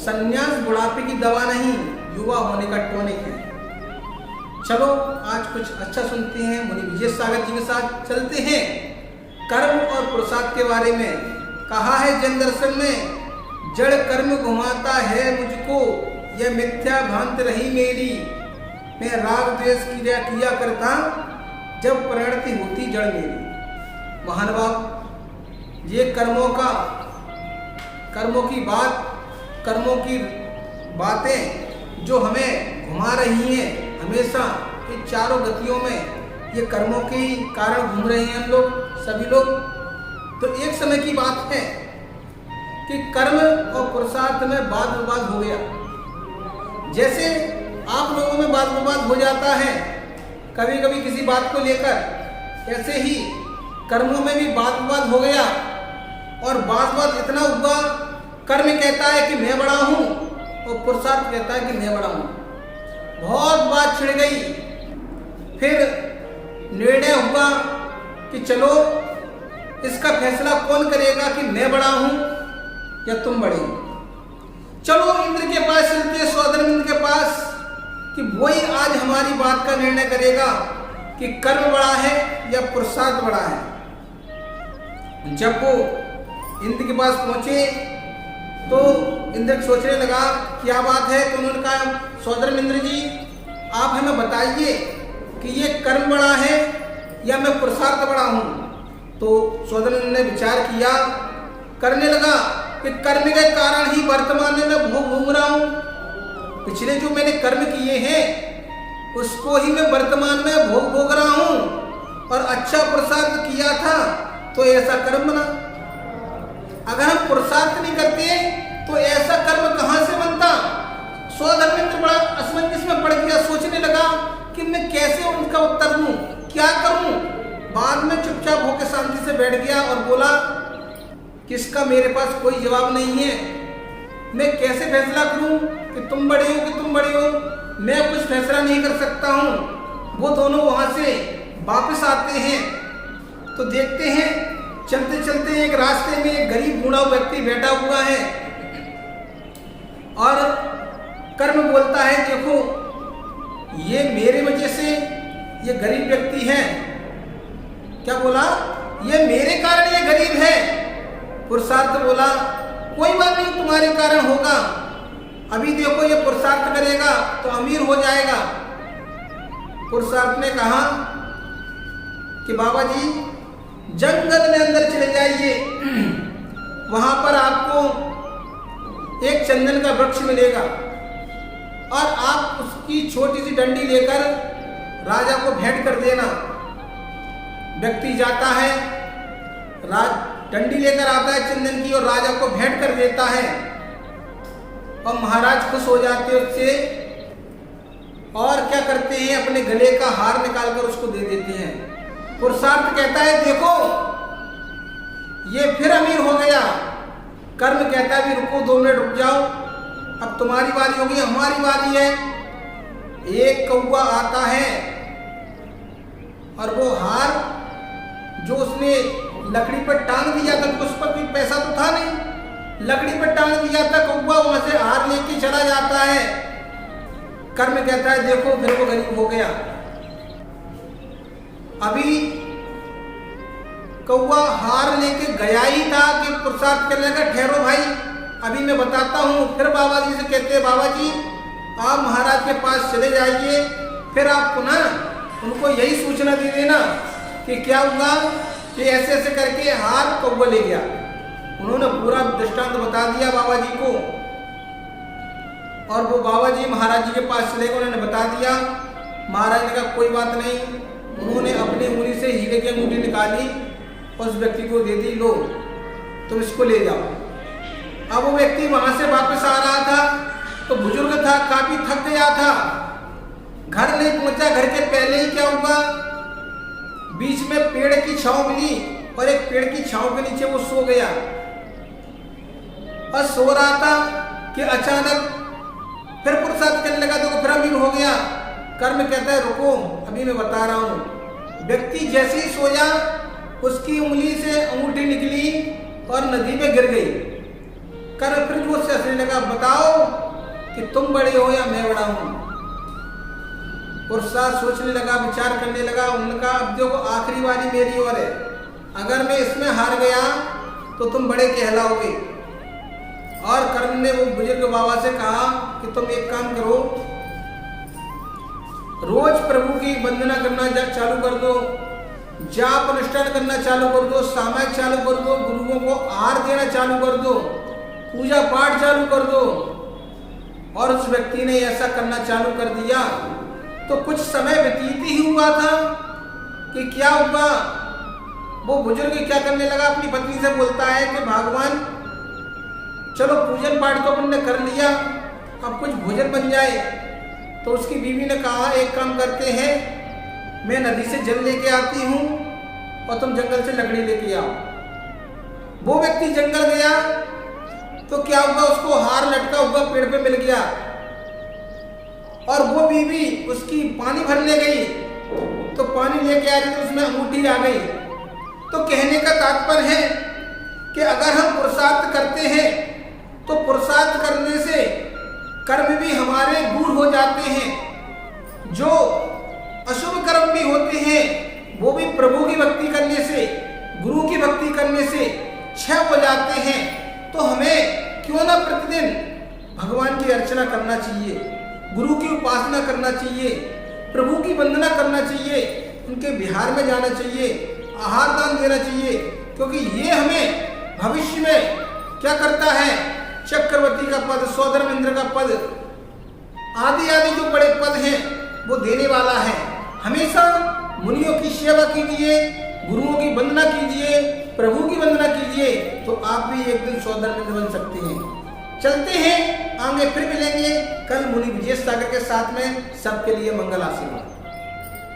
संन्यास बुढ़ापे की दवा नहीं, युवा होने का टॉनिक है। चलो आज कुछ अच्छा सुनते हैं, मुनि विजय सागर जी के साथ चलते हैं। कर्म और पुरुषार्थ के बारे में कहा है जन दर्शन में, जड़ कर्म घुमाता है मुझको, यह मिथ्या भ्रांति रही मेरी। मैं राग द्वेष किया करता, जब परिणति होती जड़ मेरी। महानुभाव, ये कर्मों की बातें जो हमें घुमा रही हैं हमेशा, ये चारों गतियों में ये कर्मों के ही कारण घूम रहे हैं हम लोग, सभी लोग। तो एक समय की बात है कि कर्म और पुरुषार्थ में वाद विवाद हो गया। जैसे आप लोगों में वाद विवाद हो जाता है कभी कभी किसी बात को लेकर, ऐसे ही कर्मों में भी वाद विवाद हो गया। और वाद विवाद इतना हुआ, कर्म कहता है कि मैं बड़ा हूं और पुरुषार्थ कहता है कि मैं बड़ा हूं। बहुत बात छिड़ गई। फिर निर्णय हुआ कि चलो इसका फैसला कौन करेगा कि मैं बड़ा हूं या तुम बड़े हो। चलो इंद्र के पास चलते, सौदर इंद्र के पास, कि वही आज हमारी बात का निर्णय करेगा कि कर्म बड़ा है या पुरुषार्थ बड़ा है। जब वो इंद्र के पास पहुंचे तो इंद्र सोचने लगा क्या बात है। तो उन्होंने कहा, सौदर इंद्र जी आप हमें बताइए कि ये कर्म बड़ा है या मैं पुरुषार्थ बड़ा हूं। तो सौदर इंद्र ने विचार किया, करने लगा कि कर्म के कारण ही वर्तमान में मैं घूम रहा हूं। पिछले जो मैंने कर्म किए हैं उसको ही मैं वर्तमान में भोग रहा हूं, और अच्छा पुरुषार्थ किया था तो ऐसा कर्म बना। अगर हम पुरुषार्थ नहीं करते तो ऐसा कर्म कहां से बनता। स्वधर्मेंद्र बड़ा असमंजस में पड़ गया, सोचने लगा कि मैं कैसे उनका उत्तर दूं, क्या करूं। बाद में चुपचाप होकर शांति से बैठ गया और बोला कि इसका मेरे पास कोई जवाब नहीं है। मैं कैसे फैसला करूं कि तुम बड़े हो कि तुम बड़े हो, मैं कुछ फैसला नहीं कर सकता हूं। वो दोनों वहां से वापस आते हैं तो देखते हैं चलते चलते एक रास्ते में एक गरीब बूढ़ा व्यक्ति बैठा हुआ है और कर्म बोलता है, देखो ये मेरे वजह से ये गरीब व्यक्ति है। क्या बोला? ये मेरे कारण ये गरीब है। पुरुषार्थ बोला, कोई बात नहीं, तुम्हारे कारण होगा। अभी देखो ये पुरुषार्थ करेगा तो अमीर हो जाएगा। पुरुषार्थ ने कहा कि बाबा जी जंगल में अंदर चले जाइए, वहां पर आपको एक चंदन का वृक्ष मिलेगा और आप उसकी छोटी सी डंडी लेकर राजा को भेंट कर देना। व्यक्ति जाता है, डंडी लेकर आता है चंदन की और राजा को भेंट कर देता है और महाराज खुश हो जाते हैं उससे, और क्या करते हैं अपने गले का हार निकालकर उसको दे देते हैं। पुरुषार्थ कहता है, देखो ये फिर अमीर हो गया। कर्म कहता है, भी रुको 2 मिनट रुक जाओ, अब तुम्हारी बारी होगी, हमारी बारी है। एक कौवा आता है और वो हार जो उसने लकड़ी पर टांग दिया था, उस पर कोई पैसा तो था नहीं, लकड़ी पर टांग दिया था, कौवा वहां से हार लेके चला जाता है। कर्म कहता है, देखो फिर वो गरीब हो गया। अभी कौवा हार लेके गया ही था कि पुरुषार्थ करने लगा, ठहरो भाई अभी मैं बताता हूँ। फिर बाबा जी से कहते हैं, बाबा जी आप महाराज के पास चले जाइए, फिर आप पुनः उनको यही सूचना दे देना कि क्या हुआ कि ऐसे ऐसे करके हार कौवा ले गया। उन्होंने पूरा दृष्टांत बता दिया बाबा जी को और वो बाबा जी महाराज जी के पास चले गए, उन्होंने बता दिया। महाराज ने कहा कोई बात नहीं। उन्होंने अपनी उंगली से हीरे की अंगूठी निकाली और उस व्यक्ति को दे दी, लो तुम इसको ले जाओ। अब वो व्यक्ति वहां से वापस आ रहा था तो बुजुर्ग था, काफी थक गया था, घर नहीं पहुंचा। घर के पहले ही क्या हुआ, बीच में पेड़ की छांव मिली और एक पेड़ की छांव के नीचे वो सो गया। और सो रहा था कि अचानक फिर पुरुषार्थ करने लगा तो फिर अमीर हो गया। कर्म कहता है, रुको अभी मैं बता रहा हूं। व्यक्ति जैसे ही सोया उसकी उंगली से अंगूठी निकली और नदी में गिर गई। कर्म फिर वो हंसने लगा, बताओ कि तुम बड़े हो या मैं बड़ा हूं। पुरुषार्थ सोचने लगा, विचार करने लगा। उनका अब देखो आखिरी बारी मेरी ओर है, अगर मैं इसमें हार गया तो तुम बड़े कहलाओगे। और कर्ण ने वो बुजुर्ग बाबा से कहा कि तुम एक काम करो, रोज प्रभु की वंदना करना चालू कर दो, जाप अनुष्ठान करना चालू कर दो, सामायिक चालू कर दो, गुरुओं को आहार देना चालू कर दो, पूजा पाठ चालू कर दो। और उस व्यक्ति ने ऐसा करना चालू कर दिया तो कुछ समय व्यतीत ही हुआ था कि क्या हुआ, वो बुजुर्ग क्या करने लगा, अपनी पत्नी से बोलता है कि भगवान चलो पूजन पाठ तो अपन ने कर लिया, अब कुछ भोजन बन जाए। तो उसकी बीवी ने कहा एक काम करते हैं, मैं नदी से जल लेके आती हूँ और तुम जंगल से लकड़ी लेके आओ। वो व्यक्ति जंगल गया तो क्या हुआ, उसको हार लटका हुआ पेड़ पे मिल गया और वो बीवी उसकी पानी भरने गई तो पानी लेके आ रही तो उसमें अंगूठी आ गई। तो कहने का तात्पर्य है कि अगर हम पुरुषार्थ करते हैं तो पुरुषार्थ करने से कर्म भी हमारे दूर हो जाते हैं, जो अशुभ कर्म भी होते हैं वो भी प्रभु की भक्ति करने से, गुरु की भक्ति करने से क्षय हो जाते हैं। तो हमें क्यों ना प्रतिदिन भगवान की अर्चना करना चाहिए, गुरु की उपासना करना चाहिए, प्रभु की वंदना करना चाहिए, उनके विहार में जाना चाहिए, आहार दान देना चाहिए, क्योंकि ये हमें भविष्य में क्या करता है, चक्रवर्ती का पद, सौधर्मेंद्र का पद आदि आदि जो बड़े पद हैं वो देने वाला है। हमेशा मुनियों की सेवा कीजिए, गुरुओं की वंदना कीजिए, प्रभु की वंदना कीजिए, तो आप भी एक दिन सौधर्मेंद्र बन सकते हैं। चलते हैं, आगे फिर मिलेंगे कल मुनि विजय सागर के साथ में। सबके लिए मंगल आशीर्वाद।